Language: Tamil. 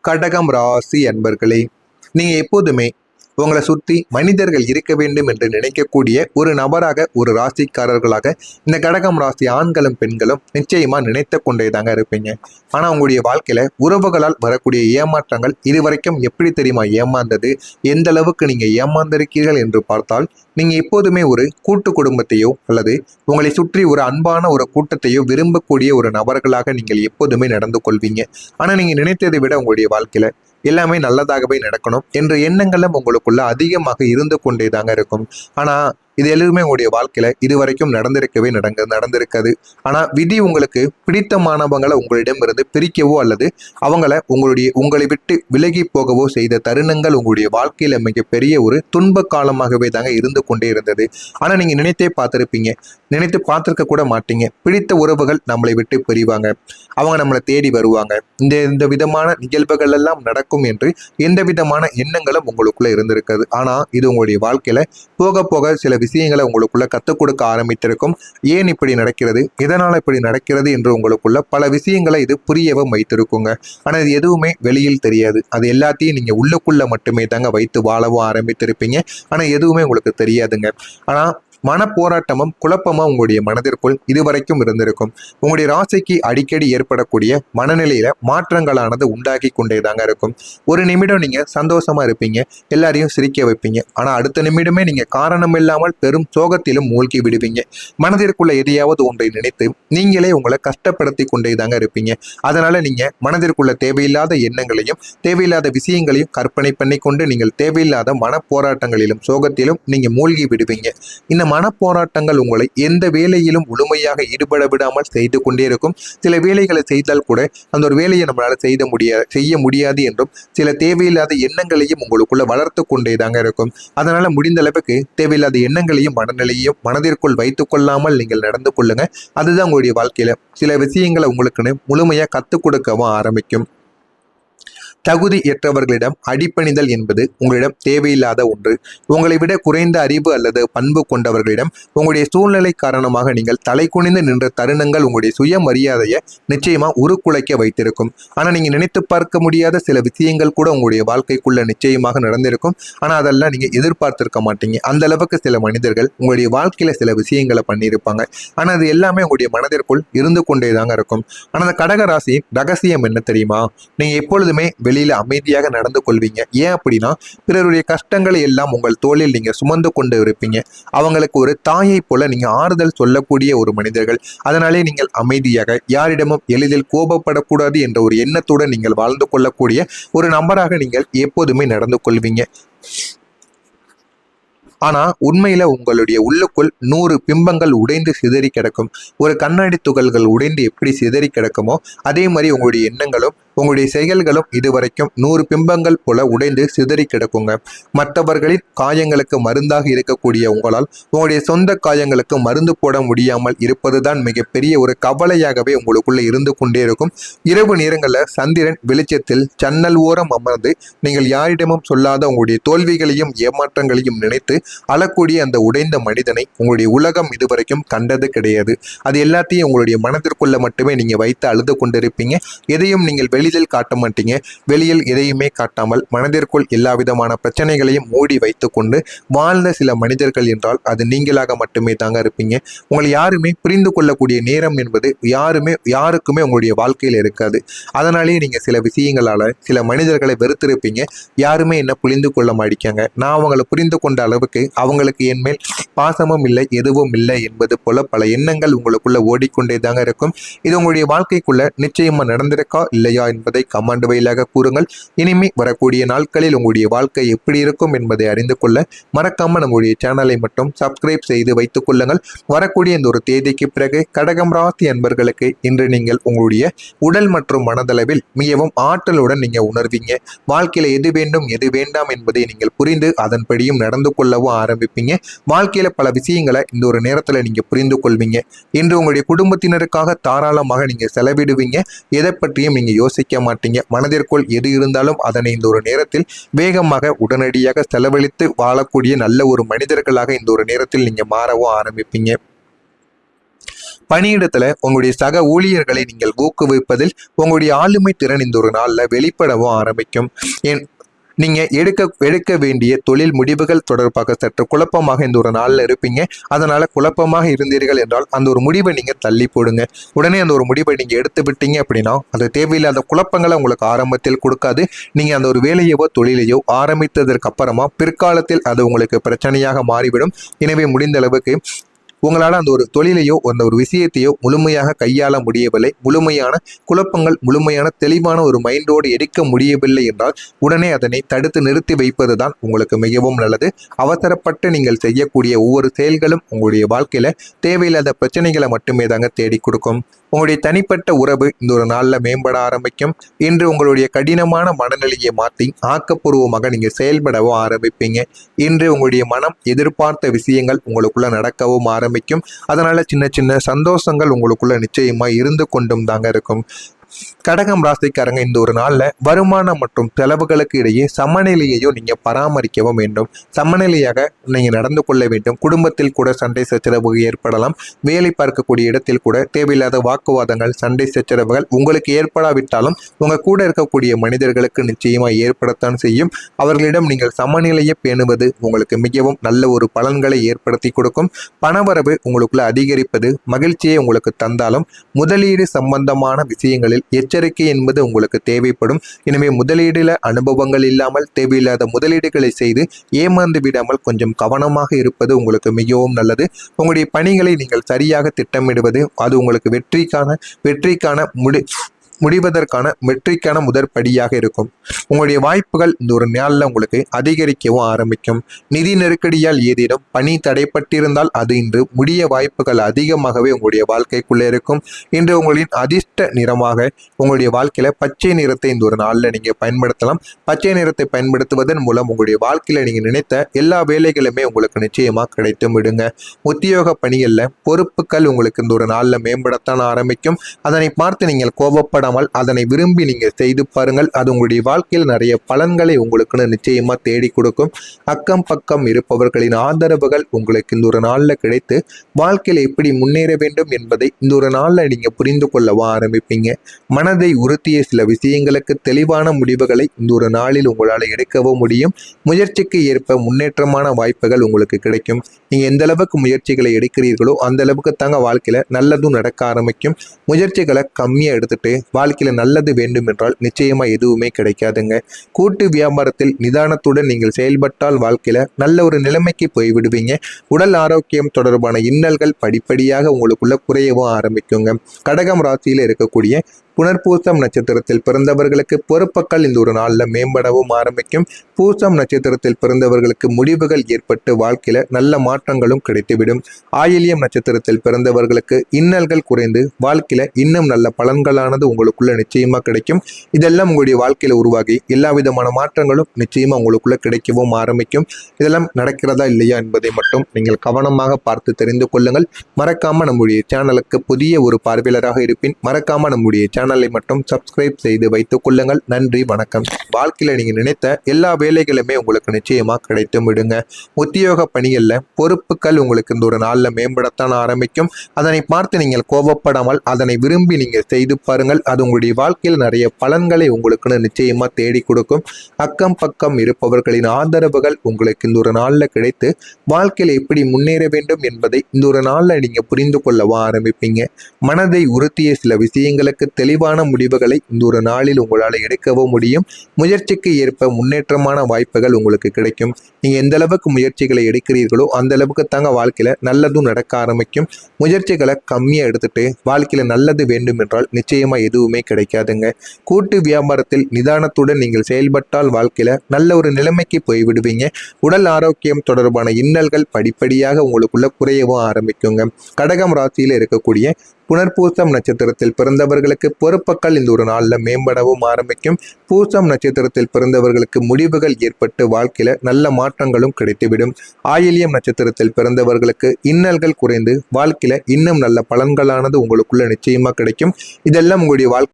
கடகம் ராசி அன்பர்களே, நீங்க எப்போதுமே உங்களை சுற்றி மனிதர்கள் இருக்க வேண்டும் என்று நினைக்கக்கூடிய ஒரு நபராக, ஒரு ராசிக்காரர்களாக இந்த கடகம் ராசி ஆண்களும் பெண்களும் நிச்சயமா நினைத்து கொண்டே தாங்க இருப்பீங்க. ஆனா உங்களுடைய வாழ்க்கையில உறவுகளால் வரக்கூடிய ஏமாற்றங்கள் இதுவரைக்கும் எப்படி தெரியுமா ஏமாந்தது, எந்த அளவுக்கு நீங்க ஏமாந்திருக்கீர்கள் என்று பார்த்தால், நீங்க எப்போதுமே ஒரு கூட்டு குடும்பத்தையோ அல்லது உங்களை சுற்றி ஒரு அன்பான ஒரு கூட்டத்தையோ விரும்பக்கூடிய ஒரு நபர்களாக நீங்கள் எப்போதுமே நடந்து கொள்வீங்க. ஆனா நீங்க நினைத்ததை விட உங்களுடைய வாழ்க்கையில எல்லாமே நல்லதாகவே நடக்கணும் என்ற எண்ணங்களும் உங்களுக்குள்ள அதிகமாக இருந்து கொண்டே தாங்க இருக்கும். ஆனா இது எல்லாமே உங்களுடைய வாழ்க்கையில இதுவரைக்கும் நடந்திருக்காது. ஆனா விதி உங்களுக்கு பிடித்தமானவங்களை உங்களிடம் இருந்து பிரிக்கவோ அல்லது உங்களை விட்டு விலகி போகவோ செய்த தருணங்கள் உங்களுடைய வாழ்க்கையில மிகப்பெரிய ஒரு துன்ப காலமாகவே தாங்க இருந்து கொண்டே இருந்தது. ஆனா நீங்க நினைத்தே பார்த்திருப்பீங்க, நினைத்து பார்த்திருக்க கூட மாட்டீங்க. பிடித்த உறவுகள் நம்மளை விட்டு பிரிவாங்க, அவங்க நம்மளை தேடி வருவாங்க, இந்த விதமான நிகழ்வுகள் எல்லாம் நடக்கும் என்று எந்த விதமான எண்ணங்களும் உங்களுக்குள்ள இருந்திருக்காது. ஆனா இது உங்களுடைய வாழ்க்கையில போக போக சில விஷயங்களை உங்களுக்குள்ள கற்றுக் கொடுக்க ஆரம்பித்திருக்கும். ஏன் இப்படி நடக்கிறது, எதனால இப்படி நடக்கிறது என்று உங்களுக்குள்ள பல விஷயங்களை இது புரியவும் வைத்திருக்குங்க. ஆனா இது எதுவுமே வெளியில் தெரியாது. அது எல்லாத்தையும் நீங்க உள்ளுக்குள்ள மட்டுமே தாங்க வைத்து வாழவும் ஆரம்பித்திருப்பீங்க. ஆனா எதுவுமே உங்களுக்கு தெரியாதுங்க. ஆனா மனப்போராட்டமும் குழப்பமும் உங்களுடைய மனதிற்குள் இதுவரைக்கும் இருந்திருக்கும். உங்களுடைய ராசிக்கு அடிக்கடி ஏற்படக்கூடிய மனநிலையில மாற்றங்களானது உண்டாகி கொண்டே தாங்க இருக்கும். ஒரு நிமிடம் நீங்க சந்தோஷமா இருப்பீங்க, எல்லாரையும் சிரிக்க வைப்பீங்க. ஆனா அடுத்த நிமிடமே நீங்க காரணம் இல்லாமல் பெரும் சோகத்திலும் மூழ்கி விடுவீங்க. மனதிற்குள்ள எதையாவது ஒன்றை நினைத்து நீங்களே உங்களை கஷ்டப்படுத்தி கொண்டே தாங்க இருப்பீங்க. அதனால நீங்க மனதிற்குள்ள தேவையில்லாத எண்ணங்களையும் தேவையில்லாத விஷயங்களையும் கற்பனை பண்ணி கொண்டு நீங்கள் தேவையில்லாத மனப்போராட்டங்களிலும் சோகத்திலும் நீங்க மூழ்கி விடுவீங்க. இந்த மனப்போராட்டங்கள் உங்களை எந்த வேலையிலும் முழுமையாக ஈடுபட விடாமல் செய்து கொண்டே இருக்கும். சில வேலைகளை செய்தால் கூட அந்த ஒரு வேலையை நம்மளால செய்ய முடியாது என்றும் சில தேவையில்லாத எண்ணங்களையும் உங்களுக்குள்ள வளர்த்து கொண்டே தாங்க இருக்கும். அதனால முடிந்த அளவுக்கு தேவையில்லாத எண்ணங்களையும் மனநிலையும் மனதிற்குள் வைத்துக் கொள்ளாமல் நீங்கள் நடந்து கொள்ளுங்க. அதுதான் உங்களுடைய வாழ்க்கையில சில விஷயங்களை உங்களுக்குன்னு முழுமையா கத்துக் கொடுக்கவும் ஆரம்பிக்கும். தகுதியற்றவர்களிடம் அடிப்பணிதல் என்பது உங்களிடம் தேவையில்லாத ஒன்று. உங்களை விட குறைந்த அறிவு அல்லது பண்பு கொண்டவர்களிடம் உங்களுடைய சூழ்நிலை காரணமாக நீங்கள் தலை குனிந்து நின்ற தருணங்கள் உங்களுடைய சுயமரியாதையை நிச்சயமா உருக்குலைக்க வைத்திருக்கும். ஆனா நீங்க நினைத்து பார்க்க முடியாத சில விஷயங்கள் கூட உங்களுடைய வாழ்க்கைக்குள்ள நிச்சயமாக நடந்திருக்கும். ஆனா அதெல்லாம் நீங்க எதிர்பார்த்திருக்க மாட்டீங்க. அந்த அளவுக்கு சில மனிதர்கள் உங்களுடைய வாழ்க்கையில சில விஷயங்களை பண்ணியிருப்பாங்க. ஆனா அது எல்லாமே உங்களுடைய மனதிற்குள் இருந்து கொண்டே தாங்க இருக்கும். ஆனா அந்த கடக ராசி ரகசியம் என்ன தெரியுமா? நீங்க எப்பொழுதுமே வெளியில அமைதியாக நடந்து கொள்வீங்க. ஏன் அப்படின்னா, பிறருடைய கஷ்டங்களை எல்லாம் உங்கள் தோளில் நீங்க சுமந்து கொண்டு இருப்பீங்க. அவங்களுக்கு ஒரு தாயை போல நீங்க ஆறுதல் சொல்லக்கூடிய ஒரு மனிதர்கள். அதனாலே நீங்கள் அமைதியாக, யாரிடமும் எளிதில் கோபப்படக்கூடாது என்ற ஒரு எண்ணத்துடன் நீங்கள் வாழ்ந்து கொள்ளக்கூடிய ஒரு நபராக நீங்கள் எப்போதுமே நடந்து கொள்வீங்க. ஆனா உண்மையில உங்களுடைய உள்ளுக்குள் 100 பிம்பங்கள் உடைந்து சிதறி கிடக்கும். ஒரு கண்ணாடி துகள்கள் உடைந்து எப்படி சிதறி கிடக்குமோ அதே மாதிரி உங்களுடைய எண்ணங்களும் உங்களுடைய செயல்களும் இதுவரைக்கும் 100 பிம்பங்கள் போல உடைந்து சிதறி கிடக்குங்க. மற்றவர்களின் காயங்களுக்கு மருந்தாக இருக்கக்கூடிய உங்களால் உங்களுடைய சொந்த காயங்களுக்கு மருந்து போட முடியாமல் இருப்பதுதான் மிகப்பெரிய ஒரு கவலையாகவே உங்களுக்குள்ள இருந்து கொண்டே இருக்கும். இரவு நேரங்களில் சந்திரன் வெளிச்சத்தில் ஜன்னல் ஓரம் அமர்ந்து நீங்கள் யாரிடமும் சொல்லாத உங்களுடைய தோல்விகளையும் ஏமாற்றங்களையும் நினைத்து அழக்கூடிய அந்த உடைந்த மனிதனை உங்களுடைய உலகம் இதுவரைக்கும் கண்டது கிடையாது. அது எல்லாத்தையும் உங்களுடைய மனதிற்குள்ள மட்டுமே நீங்க வைத்து அழுது கொண்டிருப்பீங்க. எதையும் நீங்கள் வெளியில் காட்ட மாட்டீங்க. வெளியில் எதையுமே காட்டாமல் மனதிற்குள் எல்லா விதமான பிரச்சனைகளையும் மூடி வைத்து கொண்டு வாழ்ந்த சில மனிதர்கள் என்றால் அது நீங்களாக மட்டுமே தாங்க இருப்பீங்க. உங்களை யாருமே புரிந்து கொள்ளக்கூடிய நேரம் என்பது யாருக்குமே உங்களுடைய வாழ்க்கையில் இருக்காது. அதனாலேயே நீங்க சில விஷயங்களால சில மனிதர்களை வெறுத்திருப்பீங்க. யாருமே என்ன புரிந்து கொள்ள மாட்டேங்க. நான் அவங்களை புரிந்து கொண்ட அளவுக்கு அவங்களுக்கு என் மேல் பாசமும் இல்லை, எதுவும் இல்லை என்பது போல பல எண்ணங்கள் உங்களுக்குள்ள ஓடிக்கொண்டே தாங்க இருக்கும். இது உங்களுடைய வாழ்க்கைக்குள்ள நிச்சயமா நடந்திருக்கா இல்லையா என்பதை கமெண்ட் வாயிலாக கூறுங்கள். இனிமே வரக்கூடிய நாட்களில் உங்களுடைய வாழ்க்கை எப்படி இருக்கும் என்பதை அறிந்து கொள்ள மறக்காம நம்முடைய சேனலை மட்டும் சப்ஸ்கிரைப் செய்து வைத்துக் கொள்ளுங்கள். வரக்கூடிய இந்த ஒரு தேதிக்கு பிறகு கடகம் ராசி அன்பர்களுக்கு இன்று நீங்கள் உங்களுடைய உடல் மற்றும் மனதளவில் மிகவும் ஆற்றலுடன் நீங்க உணர்வீங்க. வாழ்க்கையில எது வேண்டும் எது வேண்டாம் என்பதை நீங்கள் புரிந்து அதன்படியும் நடந்து கொள்ளவும் ஆரம்பிப்பீங்க. வாழ்க்கையில பல விஷயங்களை இந்த ஒரு நேரத்துல நீங்க புரிந்து கொள்வீங்க. இன்று உங்களுடைய குடும்பத்தினருக்காக தாராளமாக நீங்க செலவிடுவீங்க. எதை பற்றியும் நீங்க யோசிக்க மாட்டீங்க. மனதிற்குள் எது இருந்தாலும் அதனை இந்த ஒரு நேரத்தில் வேகமாக உடனடியாக செலவழித்து வாழக்கூடிய நல்ல ஒரு மனிதர்களாக இந்த ஒரு நேரத்தில் நீங்க மாறவும் ஆரம்பிப்பீங்க. பணியிடத்துல உங்களுடைய சக ஊழியர்களை நீங்கள் ஊக்குவிப்பதில் உங்களுடைய ஆளுமை திறன் இந்த ஒரு நாள்ல வெளிப்படவும் ஆரம்பிக்கும். நீங்க எடுக்க வேண்டிய தொழில் முடிவுகள் தொடர்பாக சற்று குழப்பமாக இந்த ஒரு நாள்ல இருப்பீங்க. அதனால குழப்பமாக இருந்தீர்கள் என்றால் அந்த ஒரு முடிவை நீங்க தள்ளி போடுங்க. உடனே அந்த ஒரு முடிவை நீங்க எடுத்து விட்டீங்க அப்படின்னா அது தேவையில்லாத குழப்பங்களை உங்களுக்கு ஆரம்பத்தில் கொடுக்காது. நீங்க அந்த ஒரு வேலையவோ தொழிலையோ ஆரம்பித்ததற்கு அப்புறமா பிற்காலத்தில் அது உங்களுக்கு பிரச்சனையாக மாறிவிடும். எனவே முடிந்த அளவுக்கு உங்களால் அந்த ஒரு தொழிலையோ அந்த ஒரு விஷயத்தையோ முழுமையாக கையாள முடியவில்லை, முழுமையான குழப்பங்கள், முழுமையான தெளிவான ஒரு மைண்டோடு எடுக்க முடியவில்லை என்றால் உடனே அதனை தடுத்து நிறுத்தி வைப்பது தான் உங்களுக்கு மிகவும் நல்லது. அவசரப்பட்டு நீங்கள் செய்யக்கூடிய ஒவ்வொரு செயல்களும் உங்களுடைய வாழ்க்கையில தேவையில்லாத பிரச்சனைகளை மட்டுமே தாங்க தேடி கொடுக்கும். உங்களுடைய தனிப்பட்ட உறவு இந்த ஒரு நாளில் மேம்பட ஆரம்பிக்கும். இன்று உங்களுடைய கடினமான மனநிலையை மாற்றி ஆக்கப்பூர்வமாக நீங்கள் செயல்படவும் ஆரம்பிப்பீங்க. இன்று உங்களுடைய மனம் எதிர்பார்த்த விஷயங்கள் உங்களுக்குள்ள நடக்கவும் ஆரம்பிக்கும். அதனால சின்ன சின்ன சந்தோஷங்கள் உங்களுக்குள்ள நிச்சயமா இருந்து கொண்டும் தாங்க இருக்கும். கடகம் ராசிக்காரங்க இந்த ஒரு நாள்ல வருமானம் மற்றும் செலவுகளுக்கு இடையே சமநிலையையும் நீங்க பராமரிக்கவும் வேண்டும். சமநிலையாக நீங்க நடந்து கொள்ள வேண்டும். குடும்பத்தில் கூட சண்டை சச்சரவு ஏற்படலாம். வேலை பார்க்கக்கூடிய இடத்தில் கூட தேவையில்லாத வாக்குவாதங்கள், சண்டை சச்சரவுகள் உங்களுக்கு ஏற்படாவிட்டாலும் உங்க கூட இருக்கக்கூடிய மனிதர்களுக்கு நிச்சயமா ஏற்படத்தான் செய்யும். அவர்களிடம் நீங்கள் சமநிலையை பேணுவது உங்களுக்கு மிகவும் நல்ல ஒரு பலன்களை ஏற்படுத்தி கொடுக்கும். பணவரவு உங்களுக்குள்ள அதிகரிப்பது மகிழ்ச்சியை உங்களுக்கு தந்தாலும் முதலீடு சம்பந்தமான விஷயங்களில் எச்சரிக்கை என்பது உங்களுக்கு தேவைப்படும். எனவே முதலீடுல அனுபவங்கள் இல்லாமல் தேவையில்லாத முதலீடுகளை செய்து ஏமாந்து விடாமல் கொஞ்சம் கவனமாக இருப்பது உங்களுக்கு மிகவும் நல்லது. உங்களுடைய பணிகளை நீங்கள் சரியாக திட்டமிடுவது அது உங்களுக்கு வெற்றிக்கான வெற்றிக்கான முதற்படியாக இருக்கும். உங்களுடைய வாய்ப்புகள் இந்த ஒரு நாளில் உங்களுக்கு அதிகரிக்கவும் ஆரம்பிக்கும். நிதி நெருக்கடியால் ஏதேனும் பணி தடைப்பட்டிருந்தால் அது இன்று முடிய வாய்ப்புகள் அதிகமாகவே உங்களுடைய வாழ்க்கைக்குள்ளே இருக்கும். இன்று உங்களின் அதிர்ஷ்ட நிறமாக உங்களுடைய வாழ்க்கையில பச்சை நிறத்தை இந்த ஒரு நாளில் நீங்க பயன்படுத்தலாம். பச்சை நிறத்தை பயன்படுத்துவதன் மூலம் உங்களுடைய வாழ்க்கையில நீங்க நினைத்த எல்லா வேலைகளுமே உங்களுக்கு நிச்சயமா கிடைத்தும் விடுங்க. உத்தியோக பணிகள்ல பொறுப்புகள் உங்களுக்கு இந்த ஒரு நாளில் மேம்படத்தான் ஆரம்பிக்கும். அதனை பார்த்து நீங்கள் கோபப்பட அதனை விரும்பி நீங்க செய்து பாருங்கள். அது உங்களுடைய வாழ்க்கையில் நிறைய பலன்களை உங்களுக்கு நிச்சயமா தேடி கொடுக்கும். அக்கம் பக்கம் இருப்பவர்களின் ஆதரவுகள் உங்களுக்கு இந்த ஒரு நாள்ல கிடைத்து வாழ்க்கையில எப்படி முன்னேற வேண்டும் என்பதை இந்த ஒரு நாள்ல நீங்க புரிந்து கொள்ளவும் ஆரம்பிப்பீங்க. மனதை உறுத்திய சில விஷயங்களுக்கு தெளிவான முடிவுகளை இந்த ஒரு நாளில் உங்களால் எடுக்கவும் முடியும். முயற்சிக்கு ஏற்ப முன்னேற்றமான வாய்ப்புகள் உங்களுக்கு கிடைக்கும். நீங்க எந்த அளவுக்கு முயற்சிகளை எடுக்கிறீர்களோ அந்த அளவுக்கு தாங்க வாழ்க்கையில நல்லதும் நடக்க ஆரம்பிக்கும். முயற்சிகளை கம்மியா எடுத்துட்டு வாழ்க்கையில நல்லது வேண்டும் என்றால் நிச்சயமா எதுவுமே கிடைக்காதுங்க. கூட்டு வியாபாரத்தில் நிதானத்துடன் நீங்கள் செயல்பட்டால் வாழ்க்கையில நல்ல ஒரு நிலைமைக்கு போய்விடுவீங்க. உடல் ஆரோக்கியம் தொடர்பான இன்னல்கள் படிப்படியாக உங்களுக்குள்ள குறையவும் ஆரம்பிக்குங்க. கடகம் ராசியில இருக்கக்கூடிய புனர்பூசம் நட்சத்திரத்தில் பிறந்தவர்களுக்கு பொறுப்புகள் இந்த ஒரு நாளில் மேம்படவும் ஆரம்பிக்கும். பூசம் நட்சத்திரத்தில் பிறந்தவர்களுக்கு முடிவுகள் ஏற்பட்டு வாழ்க்கையில நல்ல மாற்றங்களும் கிடைத்துவிடும். ஆயில்யம் நட்சத்திரத்தில் பிறந்தவர்களுக்கு இன்னல்கள் குறைந்து வாழ்க்கையில இன்னும் நல்ல பலன்களானது உங்களுக்குள்ள நிச்சயமா கிடைக்கும். இதெல்லாம் உங்களுடைய வாழ்க்கையில உருவாகி எல்லா விதமான மாற்றங்களும் நிச்சயமா உங்களுக்குள்ள கிடைக்கவும் ஆரம்பிக்கும். இதெல்லாம் நடக்கிறதா இல்லையா என்பதை மட்டும் நீங்கள் கவனமாக பார்த்து தெரிந்து கொள்ளுங்கள். மறக்காம நம்முடைய சேனலுக்கு புதிய ஒரு பார்வையாளராக இருப்பின் மறக்காம நம்முடைய சேனலை மட்டும் சப்ஸ்கிரைப் செய்து வைத்துக் கொள்ளுங்கள். நன்றி, வணக்கம். வாழ்க்கையில நீங்க நினைத்த எல்லா வேலைகளுமே உங்களுக்கு நிச்சயமா கிடைத்தும் விடுங்க. உத்தியோக பணிகள்ல பொறுப்புகள் உங்களுக்கு இந்த ஒரு நாள்ல மேம்படத்தான் ஆரம்பிக்கும். அதனை பார்த்து நீங்கள் கோபப்படாமல் அதனை விரும்பி நீங்க செய்து பாருங்கள். அது உங்களுடைய வாழ்க்கையில் நிறைய பலன்களை உங்களுக்கு நிச்சயமா தேடி கொடுக்கும். அக்கம் பக்கம் இருப்பவர்களின் ஆதரவுகள் உங்களுக்கு இந்த ஒரு நாள்ல கிடைத்து வாழ்க்கையில எப்படி முன்னேற வேண்டும் என்பதை இந்த ஒரு நாள்ல நீங்க புரிந்து கொள்ளவும் ஆரம்பிப்பீங்க. மனதை உறுத்திய சில விஷயங்களுக்கு தெளிவான முடிவுகளை இந்த ஒரு நாளில் உங்களால் எடுக்கவும் முடியும். முயற்சிக்கு ஏற்ப முன்னேற்றமான வாய்ப்புகள் உங்களுக்கு கிடைக்கும். நீங்க எந்த அளவுக்கு முயற்சிகளை எடுக்கிறீர்களோ அந்த அளவுக்கு தாங்க வாழ்க்கையில நல்லதும் நடக்க ஆரம்பிக்கும். முயற்சிகளை கம்மியா எடுத்துட்டு வாழ்க்கையில நல்லது வேண்டும் என்றால் நிச்சயமா எதுவுமே கிடைக்காதுங்க. கூட்டு வியாபாரத்தில் நிதானத்துடன் நீங்கள் செயல்பட்டால் வாழ்க்கையில நல்ல ஒரு நிலைமைக்கு போய்விடுவீங்க. உடல் ஆரோக்கியம் தொடர்பான இன்னல்கள் படிப்படியாக உங்களுக்குள்ள குறையவும் ஆரம்பிக்குங்க. கடகம் ராசியில இருக்கக்கூடிய புனர்பூசம் நட்சத்திரத்தில் பிறந்தவர்களுக்கு பொறுப்புகள் இந்த ஒரு நாளில் மேம்படவும் ஆரம்பிக்கும். பூசம் நட்சத்திரத்தில் பிறந்தவர்களுக்கு முடிவுகள் ஏற்பட்டு வாழ்க்கையில நல்ல மாற்றங்களும் கிடைத்துவிடும். ஆயில்யம் நட்சத்திரத்தில் பிறந்தவர்களுக்கு இன்னல்கள் குறைந்து வாழ்க்கையில இன்னும் நல்ல பலன்களானது உங்களுக்குள்ள நிச்சயமா கிடைக்கும். இதெல்லாம் உங்களுடைய வாழ்க்கை